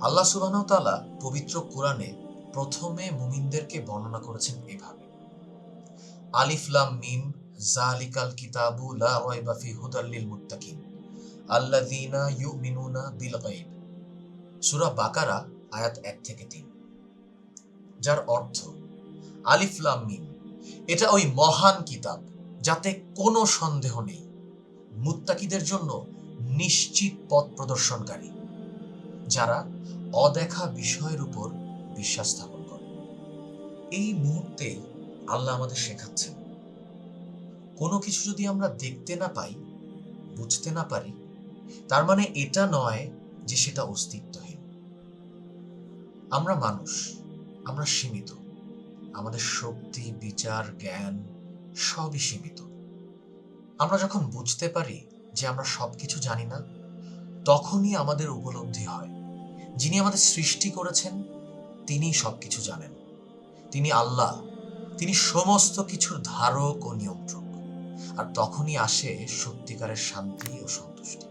আল্লাহ সুবহানাহু ওয়া তাআলা পবিত্র কোরআনে প্রথমে মুমিনদেরকে বর্ণনা করেছেন এভাবে, আলিফ লাম মিম যালিকাল কিতাবু লা রাইবা ফিহি হুদাল লিল মুত্তাকিন আল্লাযীনা ইউমিনুনা বিল গায়ব। সূরা বাকারা আয়াত 1 থেকে 3, যার অর্থ আলিফ লাম মিম, এটা ওই মহান কিতাব যাতে কোনো সন্দেহ নেই, মুত্তাকিদের জন্য নিশ্চিত পথ প্রদর্শনকারী, যারা অদেখা বিষয়ের উপর বিশ্বাস স্থাপন করে। এই মুহূর্তে আল্লাহ আমাদের শেখাচ্ছেন, কোনো কিছু যদি আমরা দেখতে না পাই, বুঝতে না পারি, তার মানে এটা নয় যে সেটা অস্তিত্বহীন। আমরা মানুষ, আমরা সীমিত, আমাদের শক্তি, বিচার, জ্ঞান সবই সীমিত। আমরা যখন বুঝতে পারি যে আমরা সবকিছু জানি না, তখনই আমাদের উপলব্ধি হয় যিনি আমাদের সৃষ্টি করেছেন তিনি সবকিছু জানেন, তিনি আল্লাহ, তিনি সমস্ত কিছুর ধারক ও নিয়ন্ত্রক। আর তখনই আসে সত্যিকারের শান্তি ও সন্তুষ্টি।